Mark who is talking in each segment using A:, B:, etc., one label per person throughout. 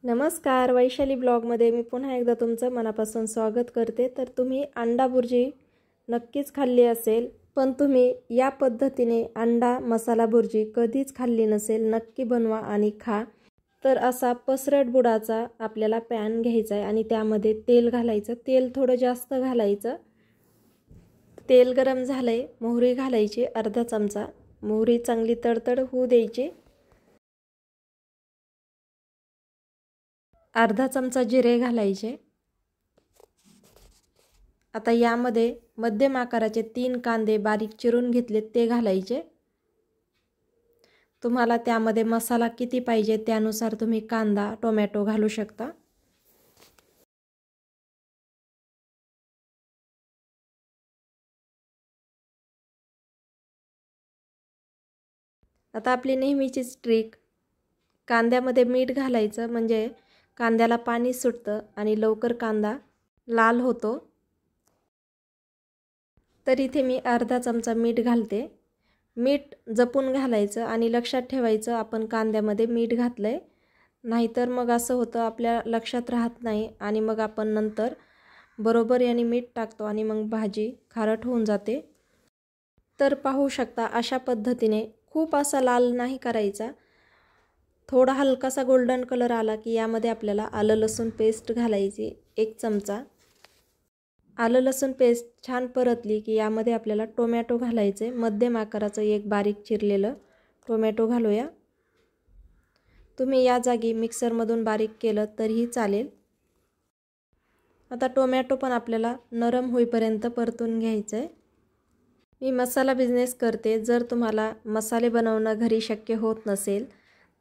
A: नमस्कार, वैशाली ब्लॉगमध्ये मी पुन्हा एकदा तुमचं मनापासून स्वागत करते। तर तुम्ही अंडा बुर्जी नक्कीच खाल्ली असेल, पण तुम्ही या पद्धतीने अंडा मसाला बुर्जी कधीच खाल्ली नसेल। नक्की बनवा आणि खा। तर असा पसरट बुडाचा आपल्याला पॅन घ्यायचा आहे आणि त्यामध्ये तेल घालायचं। तेल थोडं जास्त घालायचं। तेल गरम झालंय, मोहरी घालायची अर्धा चमचा। मोहरी चांगली तडतड होऊ द्यायची। अर्धा चमचा जिरे घालायचे। आता यामध्ये मध्यम आकाराचे 3 कांदे बारीक चिरून घेतले ते घालायचे। तुम्हाला त्यामध्ये मसाला किती पाहिजे त्यानुसार तुम्ही कांदा टोमॅटो घालू शकता। आता आपली नेहमीची ट्रिक, कांद्यामध्ये मीठ घालायचं म्हणजे कांद्याला पाणी सुटतं आणि लवकर कांदा लाल होतो। तर इथे मी अर्धा चमचा मीठ घालते। मीठ जपून घालायचं आणि लक्षात ठेवायचं आपण कांद्यामध्ये मीठ घातलंय, नाहीतर मग असं होतं आपल्या लक्षात राहत नाही आणि मग आपण नंतर बरोबर याने मीठ टाकतो आणि मग भाजी खारट होऊन जाते। तर पाहू शकता अशा पद्धतीने खूप असा लाल नाही करायचा, थोडा हलकासा गोल्डन कलर आला की यामध्ये आपल्याला आलं लसूण पेस्ट घालायची 1 चमचा। आलं लसूण पेस्ट छान परतली की यामध्ये आपल्याला टोमॅटो घालायचे। मध्यम आकाराचं एक बारीक चिरलेलं टोमॅटो घालूया। तुम्ही या जागी मिक्सरमधून बारीक केलं तरीही चालेल। आता टोमॅटो पण आपल्याला नरम होईपर्यंत परतून घ्यायचं आहे। मी मसाला बिझनेस करते। जर तुम्हाला मसाले बनवणं घरी शक्य होत नसेल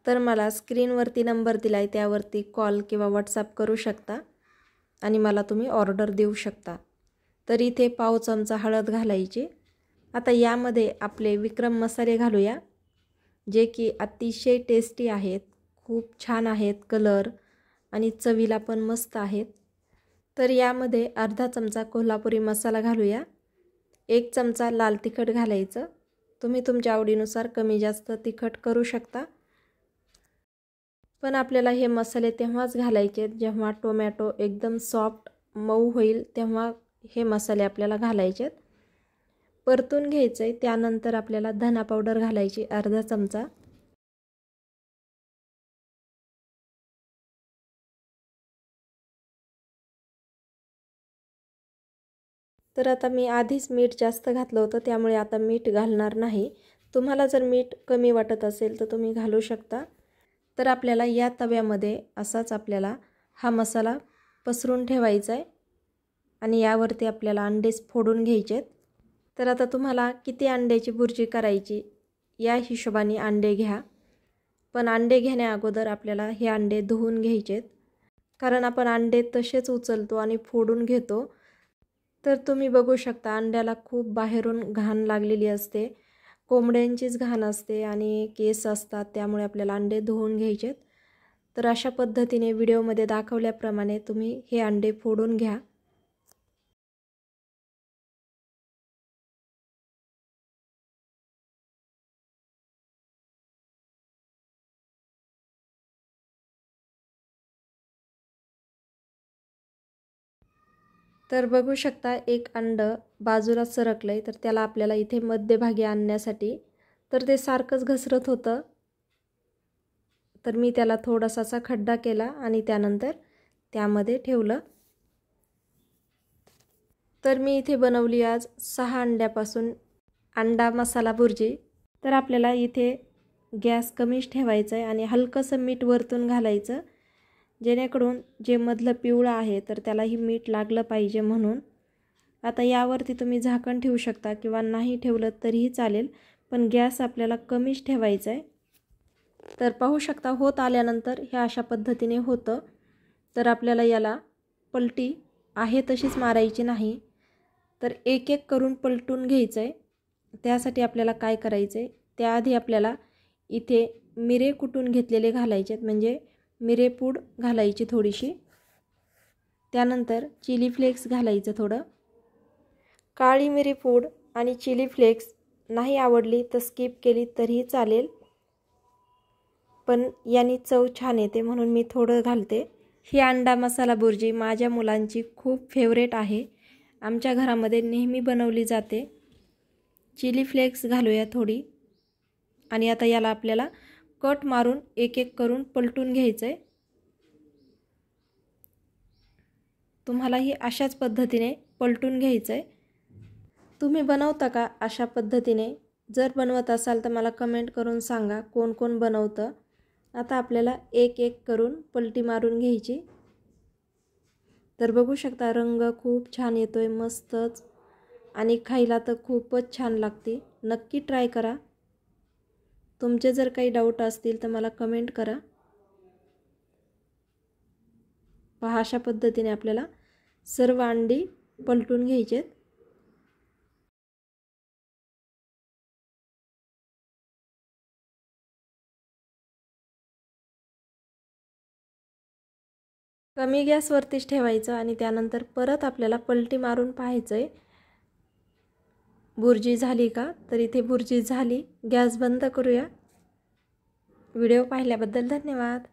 A: तर मला स्क्रीनवरती नंबर दिलाय त्यावरती कॉल किंवा व्हॉट्सॲप करू शकता आणि मला तुम्ही ऑर्डर देऊ शकता। तर इथे पाव चमचा हळद घालायची। आता यामध्ये आपले विक्रम मसाले घालूया, जे की अतिशय टेस्टी आहेत, खूप छान आहेत कलर आणि चवीला पण मस्त आहेत। तर यामध्ये अर्धा चमचा कोल्हापुरी मसाला घालूया। 1 चमचा लाल तिखट घालायचं। तुम्ही तुमच्या आवडीनुसार कमी जास्त तिखट करू शकता, पण आपल्याला हे मसाले तेव्हाच घालायचे जेव्हा टोमॅटो एकदम सॉफ्ट मऊ होईल, तेव्हा हे मसाले आपल्याला घालायचे। परतून घ्यायचे। त्यानंतर आपल्याला धना पावडर घालायची अर्धा चमचा। तर आता मी आधीच मीठ जास्त घातलं होतं त्यामुळे आता मीठ घालणार नाही। तुम्हाला जर मीठ कमी वाटत असेल तर तुम्ही घालू शकता। तर आपल्याला या तव्यामध्ये असाच आपल्याला हा मसाला पसरून ठेवायचा आहे आणि यावरती आपल्याला अंडे फोडून घ्यायचे। तर आता तुम्हाला किती अंड्याची बुर्जी करायची या हिशोबाने अंडे घ्या, पण अंडे घेण्या अगोदर आपल्याला हे अंडे धुवून घ्यायचे, कारण आपण अंडे तसेच उचलतो आणि फोडून घेतो। तर तुम्ही बघू शकता अंड्याला खूप बाहेरून घाण लागलेली असते, कोंबड्यांचीच घाण असते आणि केस असतात, त्यामुळे आपल्याला अंडे धुवून घ्यायचे। तर अशा पद्धतीने व्हिडिओमध्ये दाखवल्याप्रमाणे तुम्ही हे अंडे फोडून घ्या। तर बघू शकता एक अंड बाजूला सरकलंय, तर त्याला आपल्याला इथे मध्यभागी आणण्यासाठी तर ते सारखंच घसरत होतं, तर मी त्याला थोडासा असा खड्डा केला आणि त्यानंतर त्यामध्ये ठेवलं। तर मी इथे बनवली आज 6 अंड्यापासून अंडा मसाला बुर्जी। तर आपल्याला इथे गॅस कमीच ठेवायचा आहे आणि हलकंसं मीठ वरतून घालायचं, जेणेकरून जे मधलं पिवळं आहे तर त्यालाही मीठ लागलं पाहिजे म्हणून। आता यावरती तुम्ही झाकण ठेवू शकता किंवा नाही ठेवलं तरीही चालेल, पण गॅस आपल्याला कमीच ठेवायचा आहे। तर पाहू शकता होत आल्यानंतर हे अशा पद्धतीने होतं। तर आपल्याला याला पलटी आहे तशीच मारायची नाही, तर एक एक करून पलटून घ्यायचं आहे। त्यासाठी आपल्याला काय करायचं आहे, त्याआधी आपल्याला इथे मिरे कुटून घेतलेले घालायचे, म्हणजे मिरेपूड घालायची थोडीशी। त्यानंतर चिली फ्लेक्स घालायचं थोडं। काळी मिरी पूड आणि चिली फ्लेक्स नाही आवडली तर स्किप केली तरीही चालेल। पण यानी चव छान येते म्हणून मी थोडं घालते। ही अंडा मसाला बुर्जी माझ्या मुलांची खूप फेवरेट आहे, आमच्या घरामध्ये नेहमी बनवली जाते। चिली फ्लेक्स घालूया थोडी आणि आता याला आपल्याला कट मारून एक एक करून पलटून घ्यायचं आहे। तुम्हालाही अशाच पद्धतीने पलटून घ्यायचं आहे। तुम्ही बनवता का अशा पद्धतीने? जर बनवत असाल तर मला कमेंट करून सांगा कोण कोण बनवतं। आता आपल्याला एक एक करून पलटी मारून घ्यायची। तर बघू शकता रंग खूप छान येतोय, मस्तच, आणि खायला तर खूपच छान लागते। नक्की ट्राय करा। तुमचे जर काही डाऊट असतील तर मला कमेंट करा। पहा अशा पद्धतीने आपल्याला सर्व अंडी पलटून घ्यायचे। कमी गॅसवरतीच ठेवायचं आणि त्यानंतर परत आपल्याला पलटी मारून पाहायचं आहे बुर्जी झाली का। तर इथे बुर्जी झाली। गॅस बंद करूया। व्हिडिओ पाहिल्याबद्दल धन्यवाद।